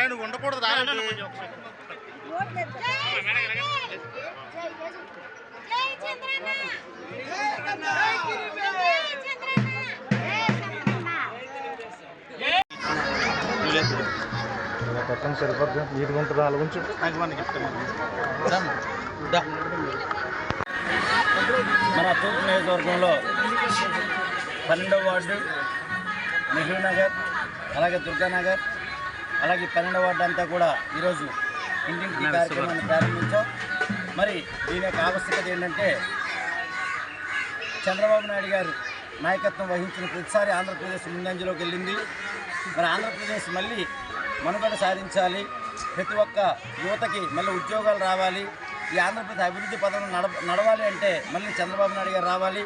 నువ్వు ఉండకూడదు పక్కన సరిపోద్ది నీట్గా ఉంటుంది ఆలోచించు మన తూర్పు నియోజకవర్గంలో 12వ వార్డు నెహ్రూ నగర్, అలాగే దుర్గానగర్, అలాగే 12వ వార్డు అంతా కూడా ఈరోజు ఇంటింటి కార్యక్రమాన్ని ప్రారంభించాం. మరి దీని యొక్క ఆవశ్యకత ఏంటంటే, చంద్రబాబు నాయుడు గారు నాయకత్వం వహించిన ప్రతిసారి ఆంధ్రప్రదేశ్ ముందంజలోకి వెళ్ళింది. మరి ఆంధ్రప్రదేశ్ మళ్ళీ మనుగడ సాధించాలి, ప్రతి ఒక్క యువతకి మళ్ళీ ఉద్యోగాలు రావాలి, ఈ ఆంధ్రప్రదేశ్ అభివృద్ధి పథకం నడవాలి అంటే మళ్ళీ చంద్రబాబు నాయుడు గారు రావాలి.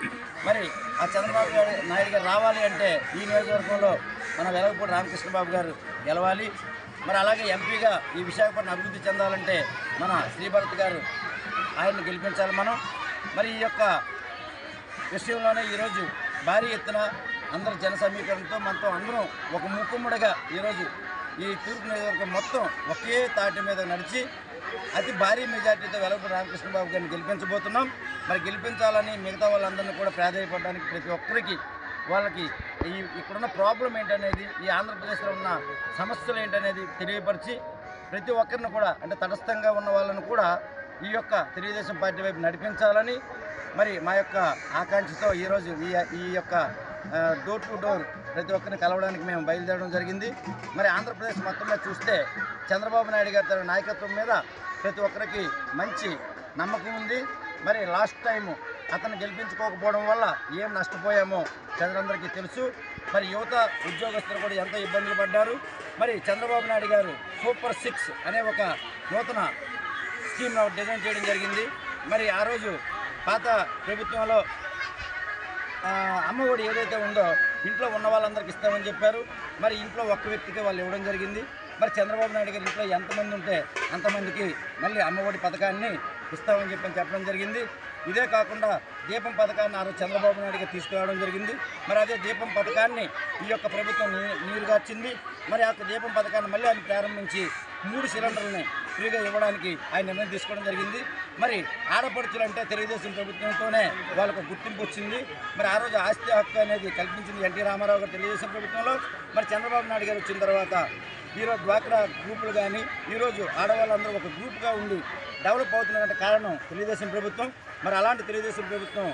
మరి ఆ చంద్రబాబు నాయుడు గారు రావాలి అంటే ఈ నియోజకవర్గంలో మన వెలగపూడి రామకృష్ణబాబు గారు గెలవాలి. మరి అలాగే ఎంపీగా ఈ విశాఖపట్నం అభివృద్ధి చెందాలంటే మన శ్రీభరత్ గారు ఆయన్ని గెలిపించాలి మనం. మరి ఈ యొక్క విషయంలోనే ఈరోజు భారీ ఎత్తున అందరూ జన సమీకరణతో మనతో అందరం ఒక ముక్కుమ్మడిగా ఈరోజు ఈ తూర్పు నియోజకవర్గం మొత్తం ఒకే తాటి మీద నడిచి అతి భారీ మెజార్టీతో వెలగపూడి రామకృష్ణబాబు గారిని గెలిపించబోతున్నాం. మరి గెలిపించాలని మిగతా వాళ్ళందరినీ కూడా ప్రాధాన్యపడడానికి ప్రతి ఒక్కరికి వాళ్ళకి ఇక్కడున్న ప్రాబ్లం ఏంటనేది, ఈ ఆంధ్రప్రదేశ్లో ఉన్న సమస్యలు ఏంటనేది తెలియపరిచి ప్రతి ఒక్కరిని కూడా అంటే తటస్థంగా ఉన్న వాళ్ళను కూడా ఈ యొక్క తెలుగుదేశం పార్టీ వైపు నడిపించాలని మరి మా యొక్క ఆకాంక్షతో ఈరోజు ఈ యొక్క డోర్ టు డోర్ ప్రతి ఒక్కరిని కలవడానికి మేము బయలుదేరడం జరిగింది. మరి ఆంధ్రప్రదేశ్ మొత్తం మీద చూస్తే చంద్రబాబు నాయుడు గారి తన నాయకత్వం మీద ప్రతి ఒక్కరికి మంచి నమ్మకం ఉంది. మరి లాస్ట్ టైము అతను గెలిపించుకోకపోవడం వల్ల ఏం నష్టపోయామో ప్రజలందరికీ తెలుసు. మరి యువత ఉద్యోగస్తులు కూడా ఎంతో ఇబ్బందులు పడ్డారు. మరి చంద్రబాబు నాయుడు గారు సూపర్ 6 అనే ఒక నూతన స్కీమ్ డిజైన్ చేయడం జరిగింది. మరి ఆ రోజు పాత ప్రభుత్వంలో అమ్మఒడి ఏదైతే ఉందో ఇంట్లో ఉన్న వాళ్ళందరికీ ఇస్తామని చెప్పారు. మరి ఇంట్లో ఒక్క వ్యక్తికి వాళ్ళు ఇవ్వడం జరిగింది. మరి చంద్రబాబు నాయుడు గారి ఇంట్లో ఎంతమంది ఉంటే అంతమందికి మళ్ళీ అమ్మఒడి పథకాన్ని ఇస్తామని చెప్పడం జరిగింది. ఇదే కాకుండా దీపం పథకాన్ని ఆ రోజు చంద్రబాబు నాయుడుగా తీసుకురావడం జరిగింది. మరి అదే దీపం పథకాన్ని ఈ యొక్క ప్రభుత్వం నీరుగార్చింది. మరి ఆ దీపం పథకాన్ని మళ్ళీ ఆయన ప్రారంభించి 3 సిలిండర్లని ఫ్రీగా ఇవ్వడానికి ఆయన నిర్ణయం తీసుకోవడం జరిగింది. మరి ఆడపడుచులు అంటే తెలుగుదేశం ప్రభుత్వంతోనే వాళ్ళకు గుర్తింపు వచ్చింది. మరి ఆ రోజు ఆస్తి హక్కు అనేది కల్పించింది ఎన్టీ రామారావు గారు తెలుగుదేశం ప్రభుత్వంలో. మరి చంద్రబాబు నాయుడు గారు వచ్చిన తర్వాత ఈరోజు డ్వాక్రా గ్రూపులు కానీ ఈరోజు ఆడవాళ్ళందరూ ఒక గ్రూప్గా ఉండి డెవలప్ అవుతున్నటువంటి కారణం తెలుగుదేశం ప్రభుత్వం. మరి అలాంటి తెలుగుదేశం ప్రభుత్వం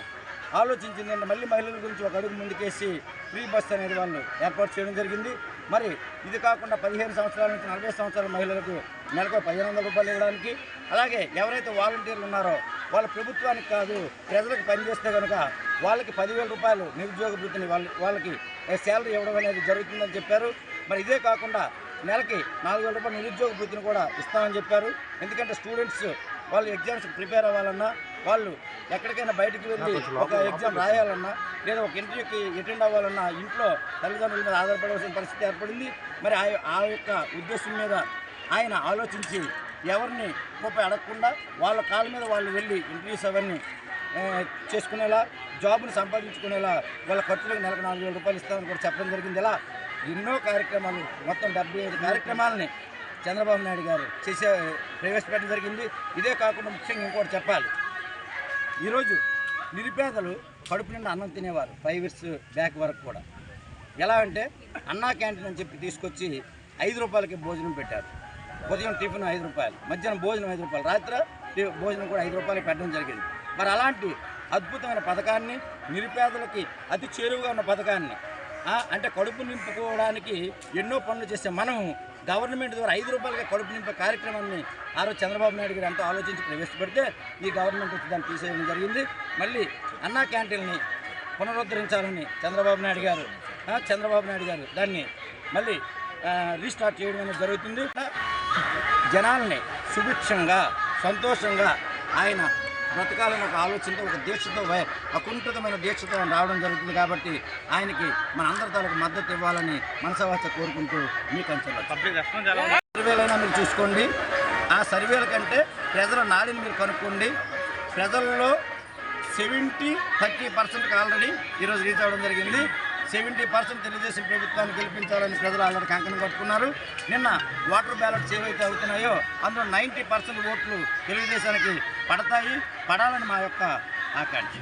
ఆలోచించింది అంటే మళ్ళీ మహిళల గురించి ఒక అడుగు ముందుకేసి ఫ్రీ బస్ అనేది వాళ్ళు ఏర్పాటు చేయడం జరిగింది. మరి ఇది కాకుండా 15 సంవత్సరాల నుంచి 40 సంవత్సరాల మహిళలకు నెలకు 1500 రూపాయలు ఇవ్వడానికి, అలాగే ఎవరైతే వాలంటీర్లు ఉన్నారో వాళ్ళ ప్రభుత్వానికి కాదు ప్రజలకు పనిచేస్తే కనుక వాళ్ళకి 10,000 రూపాయలు నిరుద్యోగ వృత్తిని వాళ్ళకి శాలరీ ఇవ్వడం అనేది జరుగుతుందని చెప్పారు. మరి ఇదే కాకుండా నెలకి 4,000 రూపాయలు నిరుద్యోగ వృత్తిని కూడా ఇస్తామని చెప్పారు. ఎందుకంటే స్టూడెంట్స్ వాళ్ళు ఎగ్జామ్స్కి ప్రిపేర్ అవ్వాలన్నా, వాళ్ళు ఎక్కడికైనా బయటికి వెళ్ళి ఒక ఎగ్జామ్ రాయాలన్నా, లేదా ఒక ఇంటర్వ్యూకి అటెండ్ అవ్వాలన్నా ఇంట్లో తల్లిదండ్రుల మీద ఆధారపడవలసిన పరిస్థితి ఏర్పడింది. మరి ఆ యొక్క ఉద్దేశం మీద ఆయన ఆలోచించి ఎవరిని రూపాయి అడగకుండా వాళ్ళ కాళ్ళ మీద వాళ్ళు వెళ్ళి ఇంటర్వ్యూస్ అవన్నీ చేసుకునేలా, జాబ్ని సంపాదించుకునేలా వాళ్ళ ఖర్చులకు నెలకు 4,000 రూపాయలు ఇస్తామని కూడా చెప్పడం జరిగింది. ఇలా ఎన్నో కార్యక్రమాలు, మొత్తం 75 కార్యక్రమాలని చంద్రబాబు నాయుడు గారు ప్రవేశపెట్టడం జరిగింది. ఇదే కాకుండా ముఖ్యంగా ఇంకోటి చెప్పాలి, ఈరోజు నిరుపేదలు కడుపు నిండా అన్నం తినేవారు 5 years బ్యాక్ వరకు కూడా. ఎలా అంటే అన్నా క్యాంటీన్ అని చెప్పి తీసుకొచ్చి 5 రూపాయలకి భోజనం పెట్టారు. ఉదయం టిఫిన్ 5 రూపాయలు, మధ్యాహ్నం భోజనం 5 రూపాయలు, రాత్రి భోజనం కూడా 5 రూపాయలకి పెట్టడం జరిగింది. మరి అలాంటి అద్భుతమైన పథకాన్ని, నిరుపేదలకి అతి చేరువుగా ఉన్న పథకాన్ని, అంటే కడుపు నింపుకోవడానికి ఎన్నో పనులు చేసే మనము గవర్నమెంట్ ద్వారా 5 రూపాయలకి కడుపు నింపే కార్యక్రమాన్ని ఆ రోజు చంద్రబాబు నాయుడు గారు ఎంతో ఆలోచించి ప్రవేశపెడితే ఈ గవర్నమెంట్ వచ్చి దాన్ని తీసేయడం జరిగింది. మళ్ళీ అన్నా క్యాంటీన్ని పునరుద్ధరించాలని చంద్రబాబు నాయుడు గారు దాన్ని మళ్ళీ రీస్టార్ట్ చేయడం అనేది జరుగుతుంది. జనాల్ని సుభిక్షంగా, సంతోషంగా ఆయన బ్రతకాలని ఒక ఆలోచనతో, ఒక దీక్షతో, అకుంఠితమైన దీక్షతో ఆయన రావడం జరుగుతుంది. కాబట్టి ఆయనకి మన అందరి తాలూకు మద్దతు ఇవ్వాలని మనసావాచ కోరుకుంటూ మీకు అంచనా సర్వేలైనా మీరు చూసుకోండి. ఆ సర్వేల కంటే ప్రజల నాడిని మీరు కనుక్కోండి. ప్రజల్లో 70-30% ఆల్రెడీ ఈరోజు రీచ్ అవ్వడం జరిగింది. 70% తెలుగుదేశం ప్రభుత్వాన్ని గెలిపించాలని ప్రజలు ఆల్రెడీ కంకణం కట్టుకున్నారు. నిన్న వాటర్ బ్యాలెట్స్ ఏవైతే అవుతున్నాయో అందులో 90% ఓట్లు తెలుగుదేశానికి పడతాయి, పడాలని మా యొక్క ఆకాంక్ష.